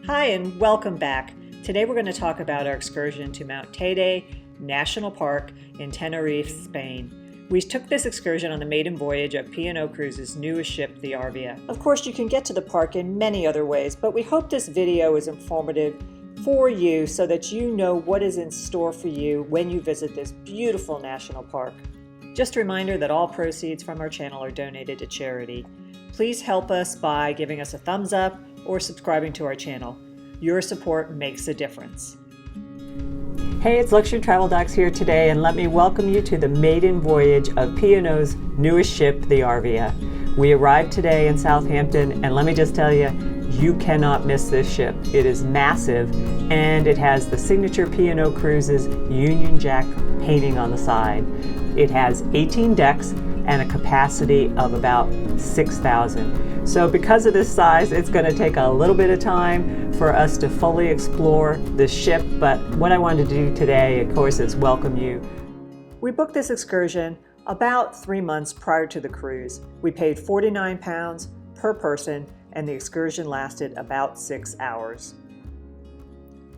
Hi and welcome back. Today we're going to talk about our excursion to Mount Teide National Park in Tenerife, Spain. We took this excursion on the maiden voyage of P&O Cruises' newest ship, the Arvia. Of course, you can get to the park in many other ways, but we hope this video is informative for you so that you know what is in store for you when you visit this beautiful national park. Just a reminder that all proceeds from our channel are donated to charity. Please help us by giving us a thumbs up or subscribing to our channel. Your support makes a difference. Hey, it's Luxury Travel Docs here today, and let me welcome you to the maiden voyage of P&O's newest ship, the Arvia. We arrived today in Southampton, and let me just tell you, you cannot miss this ship. It is massive, and it has the signature P&O Cruises Union Jack painting on the side. It has 18 decks and a capacity of about 6,000. So because of this size, it's going to take a little bit of time for us to fully explore this ship, but what I wanted to do today, of course, is welcome you. We booked this excursion about 3 months prior to the cruise. We paid £49 per person, and the excursion lasted about 6 hours.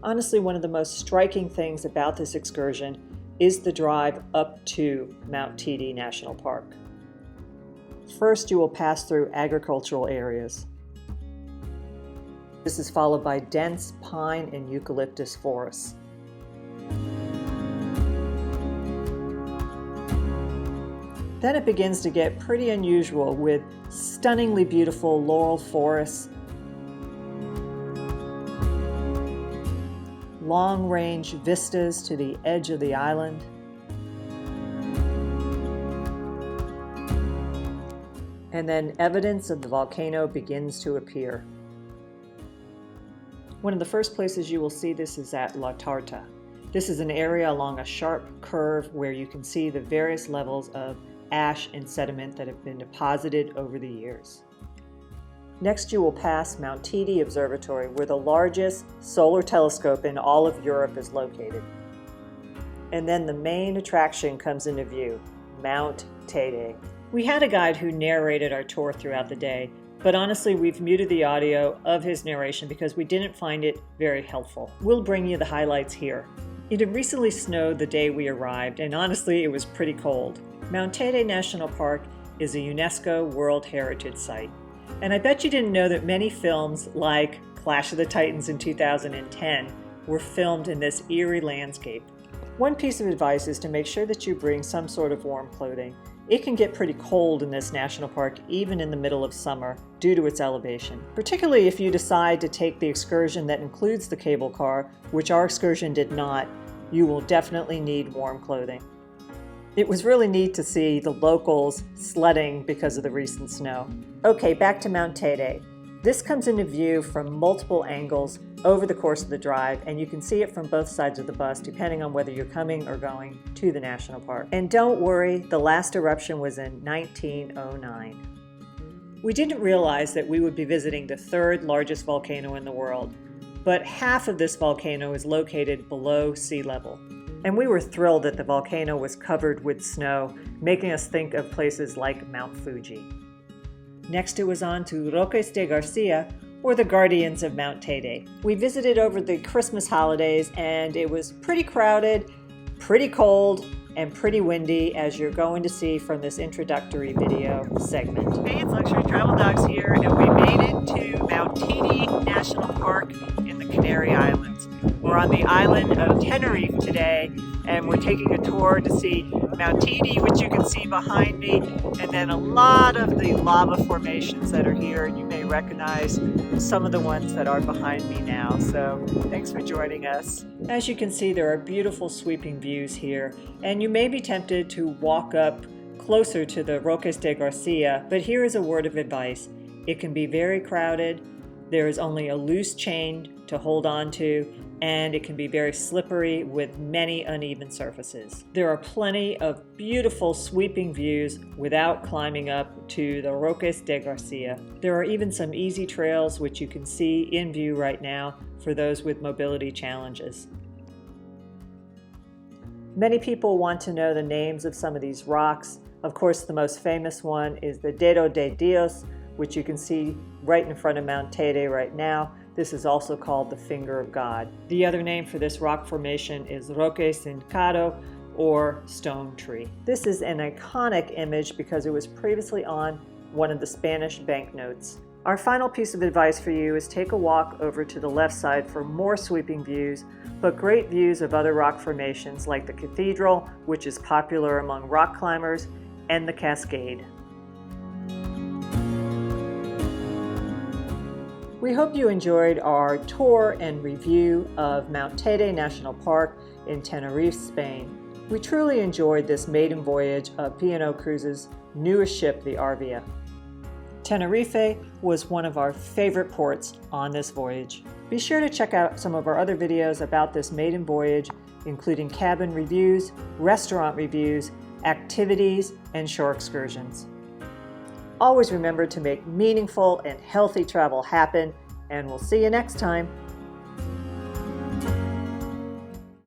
Honestly, one of the most striking things about this excursion is the drive up to Mount Teide National Park. First, you will pass through agricultural areas. This is followed by dense pine and eucalyptus forests. Then it begins to get pretty unusual with stunningly beautiful laurel forests, long-range vistas to the edge of the island, and then evidence of the volcano begins to appear. One of the first places you will see this is at La Tarta. This is an area along a sharp curve where you can see the various levels of ash and sediment that have been deposited over the years. Next, you will pass Mount Teide Observatory, where the largest solar telescope in all of Europe is located. And then the main attraction comes into view, Mount Teide. We had a guide who narrated our tour throughout the day, but honestly, we've muted the audio of his narration because we didn't find it very helpful. We'll bring you the highlights here. It had recently snowed the day we arrived, and honestly, it was pretty cold. Mount Teide National Park is a UNESCO World Heritage Site. And I bet you didn't know that many films like Clash of the Titans in 2010 were filmed in this eerie landscape. One piece of advice is to make sure that you bring some sort of warm clothing. It can get pretty cold in this national park even in the middle of summer due to its elevation. Particularly if you decide to take the excursion that includes the cable car, which our excursion did not, you will definitely need warm clothing. It was really neat to see the locals sledding because of the recent snow. Okay, back to Mount Teide. This comes into view from multiple angles over the course of the drive, and you can see it from both sides of the bus depending on whether you're coming or going to the national park. And don't worry, the last eruption was in 1909. We didn't realize that we would be visiting the third largest volcano in the world, but half of this volcano is located below sea level. And we were thrilled that the volcano was covered with snow, making us think of places like Mount Fuji. Next, it was on to Roque de Garcia, or the Guardians of Mount Teide. We visited over the Christmas holidays, and it was pretty crowded, pretty cold, and pretty windy, as you're going to see from this introductory video segment. Hey, it's Luxury Travel Docs here, and we made it to Mount Teide National Park in the Canary Islands. We're on the island of Tenerife today, and we're taking a tour to see Mount Teide, which you can see behind me, and then a lot of the lava formations that are here. You may recognize some of the ones that are behind me now, so thanks for joining us. As you can see, there are beautiful sweeping views here, and you may be tempted to walk up closer to the Roque de Garcia, but here is a word of advice. It can be very crowded, there is only a loose chain to hold on to, and it can be very slippery with many uneven surfaces. There are plenty of beautiful sweeping views without climbing up to the Roque de Garcia. There are even some easy trails which you can see in view right now for those with mobility challenges. Many people want to know the names of some of these rocks. Of course, the most famous one is the Dedo de Dios, which you can see right in front of Mount Teide right now. This is also called the Finger of God. The other name for this rock formation is Roque Sincado, or stone tree. This is an iconic image because it was previously on one of the Spanish banknotes. Our final piece of advice for you is take a walk over to the left side for more sweeping views, but great views of other rock formations like the cathedral, which is popular among rock climbers, and the cascade. We hope you enjoyed our tour and review of Mount Teide National Park in Tenerife, Spain. We truly enjoyed this maiden voyage of P&O Cruises' newest ship, the Arvia. Tenerife was one of our favorite ports on this voyage. Be sure to check out some of our other videos about this maiden voyage, including cabin reviews, restaurant reviews, activities, and shore excursions. Always remember to make meaningful and healthy travel happen, and we'll see you next time.